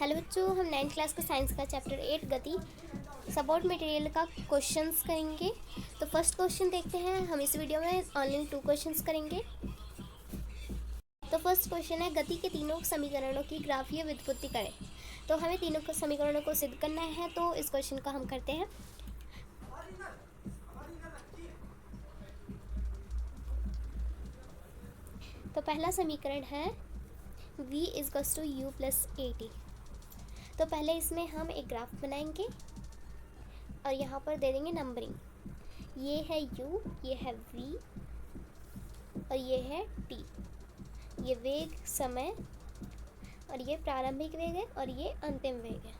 Hello बच्चों, हम 9th class का साइंस का चैप्टर 8 गति सपोर्ट मटेरियल का क्वेश्चंस करेंगे। तो फर्स्ट क्वेश्चन देखते हैं। हम इस वीडियो में ओनली 2 क्वेश्चंस करेंगे। तो फर्स्ट क्वेश्चन है, गति के तीनों समीकरणों की ग्राफीय व्युत्पत्ति करें। तो हमें तीनों समीकरणों को सिद्ध करना है, तो इस क्वेश्चन का हम करते हैं। तो पहला समीकरण है v is to U plus A T. तो पहले इसमें हम एक ग्राफ बनाएंगे और यहाँ पर दे देंगे नंबरिंग। ये है u, ये है v और ये है t। ये वेग, समय और ये प्रारंभिक वेग है और ये अंतिम वेग है।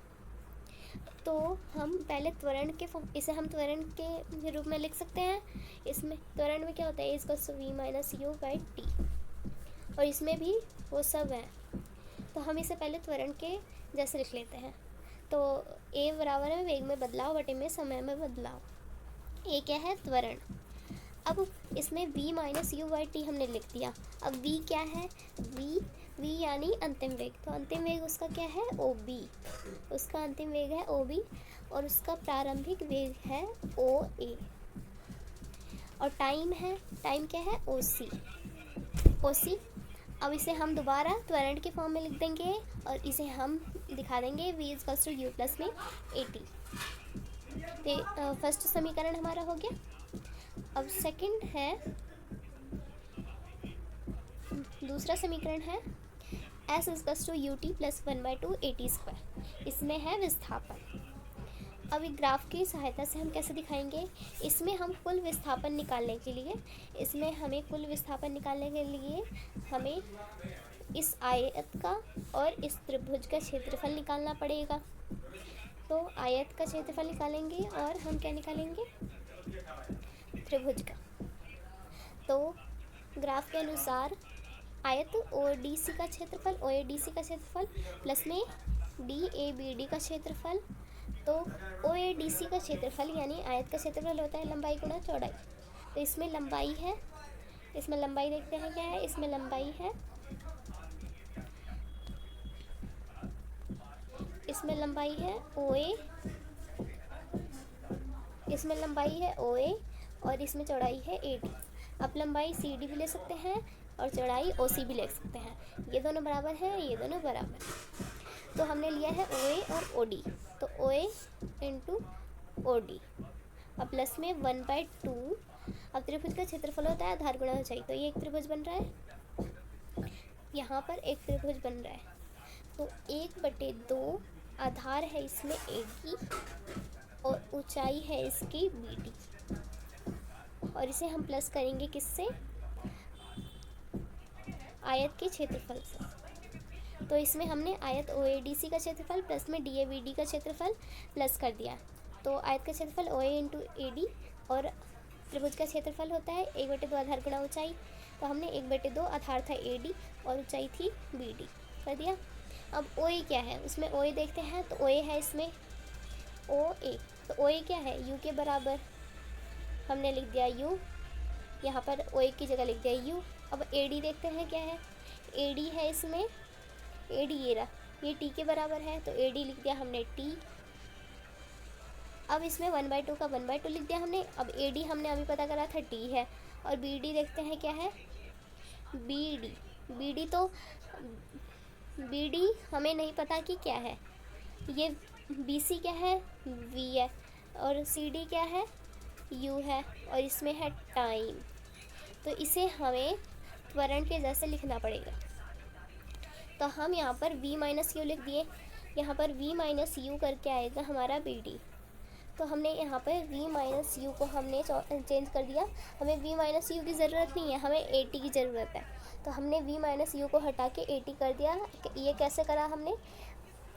तो हम पहले त्वरण के इसे हम त्वरण के रूप में लिख सकते हैं। इसमें त्वरण में क्या होता है, इसका v minus U by T, और इसमें भी वो सब है। तो हम इसे पहले त्वरण के जैसे लिख लेते हैं। तो a बराबर है वेग में बदलाव बटे में समय में बदलाव। a क्या है, त्वरण। अब इसमें v minus U by T हमने लिख दिया। अब v क्या है, v यानी अंतिम वेग। तो अंतिम वेग उसका क्या है, OB। उसका अंतिम वेग है OB और उसका प्रारंभिक वेग है OA। और टाइम क्या है, OC। अब इसे हम दोबारा त्वरण के फॉर्म में लिख देंगे और इसे हम दिखा देंगे v is to U plus में ए टी। तो फर्स्ट समीकरण हमारा हो गया। अब सेकंड है, दूसरा समीकरण है s is to U T plus 1/2 A T square. इसमें है विस्थापन। अब एक ग्राफ की सहायता से हम कैसे दिखाएंगे, इसमें हम कुल विस्थापन निकालने के लिए हमें इस आयत का और इस त्रिभुज का क्षेत्रफल निकालना पड़ेगा। तो आयत का क्षेत्रफल निकालेंगे और हम क्या निकालेंगे, त्रिभुज का। तो ग्राफ के अनुसार आयत ODC का क्षेत्रफल प्लस में DABD का क्षेत्रफल। तो OADC का क्षेत्रफल यानी आयत का क्षेत्रफल होता है लंबाई गुणा चौड़ाई। तो इसमें लंबाई है, इसमें लंबाई देखते हैं क्या है, इसमें लंबाई है OA और इसमें चौड़ाई है AD। अब लंबाई CD भी ले सकते हैं और चौड़ाई OC भी ले सकते हैं। ये दोनों बराबर है, ये दोनों बराबर है। तो हमने लिया है OA और OD। तो OA इंटू OD अब प्लस में 1/2। अब त्रिभुज का क्षेत्रफल होता है आधार गुणा ऊंचाई। तो ये एक त्रिभुज बन रहा है, यहाँ पर एक त्रिभुज बन रहा है। तो 1/2 आधार है इसमें AD और ऊंचाई है इसकी BD। और इसे हम प्लस करेंगे किससे, आयत के क्षेत्रफल से। तो इसमें हमने आयत OADC का क्षेत्रफल प्लस में DABD का क्षेत्रफल प्लस कर दिया। तो आयत का क्षेत्रफल OA इंटू AD और त्रिभुज का क्षेत्रफल होता है 1/2 आधार गुणा ऊंचाई। तो हमने 1/2 आधार था AD और ऊंचाई थी BD कर दिया। अब OA क्या है, उसमें OA देखते हैं। तो OA है इसमें OA। तो OA क्या है, U के बराबर हमने लिख दिया U, यहाँ पर OA की जगह लिख दिया U। अब AD देखते हैं क्या है, AD है इसमें AD, ये रहा, ये T के बराबर है। तो AD लिख दिया हमने T। अब इसमें 1/2 का 1/2 लिख दिया हमने। अब AD हमने अभी पता करा था T है। और BD देखते हैं क्या है, BD तो BD हमें नहीं पता कि क्या है। ये BC क्या है, V है और CD क्या है, U है और इसमें है टाइम। तो इसे हमें त्वरण के जैसे लिखना पड़ेगा। तो हम यहाँ पर v माइनस यू लिख दिए, यहाँ पर v माइनस यू करके आएगा हमारा BD। तो हमने यहाँ पर v माइनस यू को हमने चेंज कर दिया। हमें v माइनस यू की ज़रूरत नहीं है, हमें AT की ज़रूरत है। तो हमने v माइनस यू को हटा के AT कर दिया। ये कैसे करा हमने,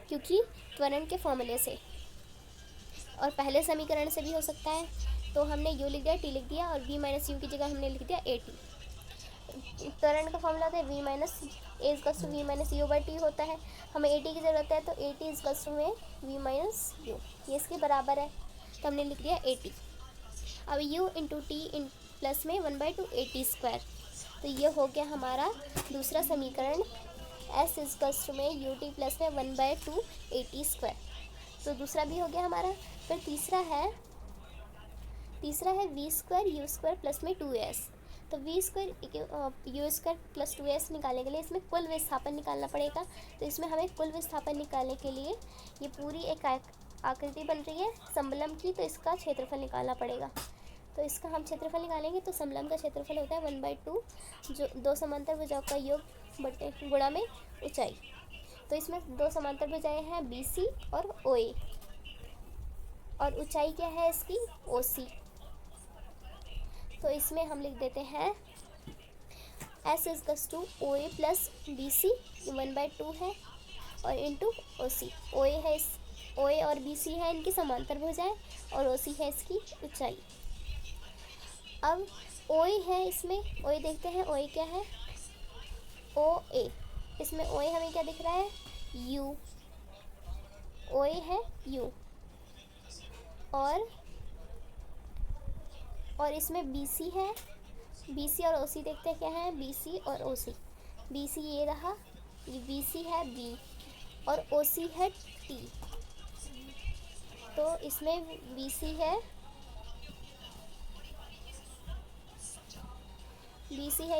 क्योंकि त्वरण के फॉर्मूले से, और पहले समीकरण से भी हो सकता है। तो हमने u लिख दिया, t लिख दिया और v माइनस यू की जगह हमने लिख दिया AT। त्वरण का फॉर्मूला होता है v minus a is to v minus U by T होता है। हमें AT की ज़रूरत है, तो AT इज टू में v माइनस यू, ये इसके बराबर है। तो हमने लिख दिया AT। अब u इंटू टी प्लस में 1/2 AT स्क्वायर। तो ये हो गया हमारा दूसरा समीकरण एस इजकल्स टू में यू टी प्लस में 1/2 AT स्क्वायर। तो दूसरा भी हो गया हमारा। फिर तीसरा है V square U square plus में 2s। तो V square U square plus 2s निकालने के लिए इसमें कुल विस्थापन निकालना पड़ेगा। तो इसमें हमें कुल विस्थापन निकालने के लिए ये पूरी एक आकृति बन रही है समलंब की, तो इसका क्षेत्रफल निकालना पड़ेगा। तो इसका हम क्षेत्रफल निकालेंगे तो समलंब का क्षेत्रफल होता है 1/2 जो दो समांतर भुजाओं का योग बटे गुणा में ऊंचाई। तो इसमें दो समांतर भुजाएं हैं BC और OA, और ऊंचाई क्या है इसकी OC। तो इसमें हम लिख देते हैं S equals to OA plus BC 1/2 है और इंटू OC। OA और BC है इनकी समांतर भुजाएं और OC है इसकी ऊंचाई। अब OA है, इसमें OA देखते हैं OA क्या है OA। इसमें OA हमें क्या दिख रहा है U, OA है U, और इसमें BC है, BC और OC देखते हैं क्या है BC और OC। BC ये रहा, ये BC है B और OC है T। तो इसमें BC है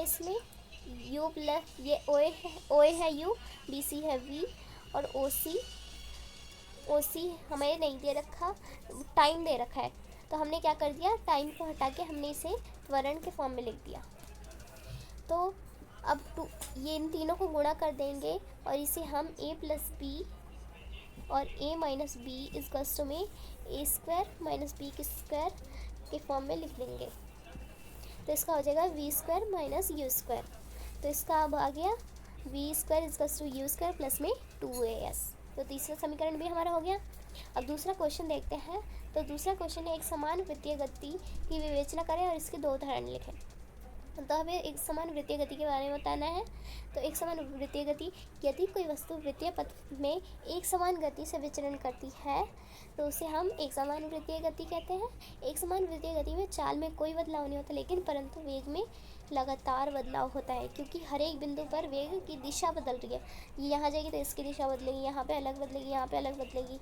इसमें U प्लस ये OA है U, BC है V और OC हमें नहीं दे रखा, टाइम दे रखा है। तो हमने क्या कर दिया, टाइम को हटा के हमने इसे त्वरण के फॉर्म में लिख दिया। तो अब ये इन तीनों को गुणा कर देंगे और इसे हम A प्लस B और A minus B equals to में A square minus B square के फॉर्म में लिख देंगे। तो इसका हो जाएगा V square minus U square. तो इसका अब आ गया V square equals to U square plus में 2AS। तो तीसरा समीकरण भी हमारा हो गया। अब दूसरा क्वेश्चन देखते हैं। तो दूसरा क्वेश्चन है एक समान वृत्तीय गति की विवेचना करें और इसके दो उदाहरण लिखें। तो हमें एक समान वृत्तीय गति के बारे में बताना है। तो एक समान वृत्तीय गति, यदि कोई वस्तु वृत्तीय पथ में एक समान गति से विचरण करती है तो उसे हम एक समान वृत्तीय गति कहते हैं। एक समान वृत्तीय गति में चाल में कोई बदलाव नहीं होता, लेकिन परंतु वेग में लगातार बदलाव होता है, क्योंकि हर एक बिंदु पर वेग की दिशा बदल रही है। ये यहाँ जाएगी तो इसकी दिशा बदलेगी, यहाँ पे अलग बदलेगी, यहाँ पे अलग बदलेगी,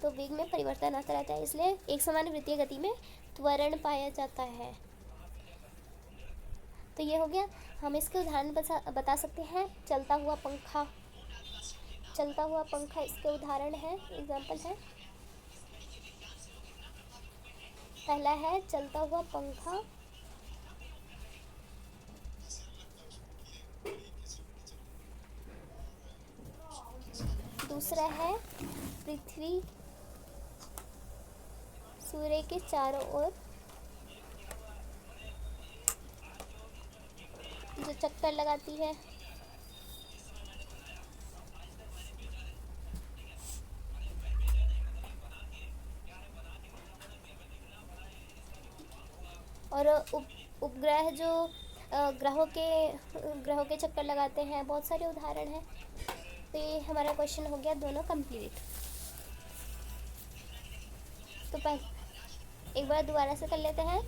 तो वेग में परिवर्तन आता रहता है। इसलिए एक समान वृत्तीय गति में त्वरण पाया जाता है। तो ये हो गया। हम इसके उदाहरण बता सकते हैं। चलता हुआ पंखा इसके उदाहरण है, एग्जाम्पल है। पहला है चलता हुआ पंखा, दूसरा है पृथ्वी सूर्य के चारों ओर जो चक्कर लगाती है। और उपग्रह जो ग्रहों के चक्कर लगाते हैं। बहुत सारे उदाहरण हैं। तो ये हमारा क्वेश्चन हो गया दोनों कंप्लीट। तो एक बार दोबारा से कर लेते हैं।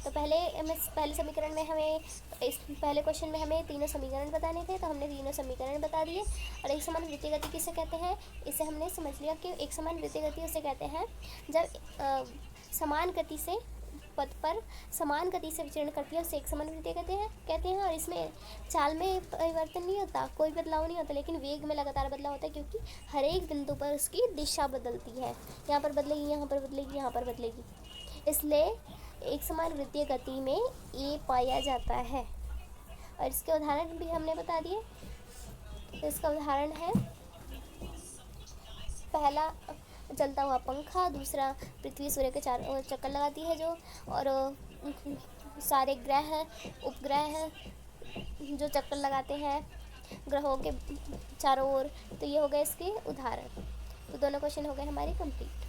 तो पहले समीकरण में हमें पहले क्वेश्चन में हमें तीनों समीकरण बताने थे, तो हमने तीनों समीकरण बता दिए। और एक समान वृत्तीय गति किसे कहते हैं, इसे हमने समझ लिया कि एक समान वृत्तीय गति उसे कहते हैं जब समान गति से पथ पर समान गति से विचरण करती है, उसे एक समान वृत्तीय कहते हैं। और इसमें चाल में परिवर्तन नहीं होता, कोई बदलाव नहीं होता, लेकिन वेग में लगातार बदलाव होता है, क्योंकि हर एक बिंदु पर उसकी दिशा बदलती है। यहाँ पर बदलेगी, यहाँ पर बदलेगी, यहाँ पर बदलेगी। इसलिए एक समान वृत्तीय गति में ये पाया जाता है। और इसके उदाहरण भी हमने बता दिए। तो इसका उदाहरण है पहला चलता हुआ पंखा, दूसरा पृथ्वी सूर्य के चारों चक्कर लगाती है जो, और सारे उपग्रह जो चक्कर लगाते हैं ग्रहों के चारों ओर। तो ये हो गए इसके उदाहरण। तो दोनों क्वेश्चन हो गए हमारे कंप्लीट।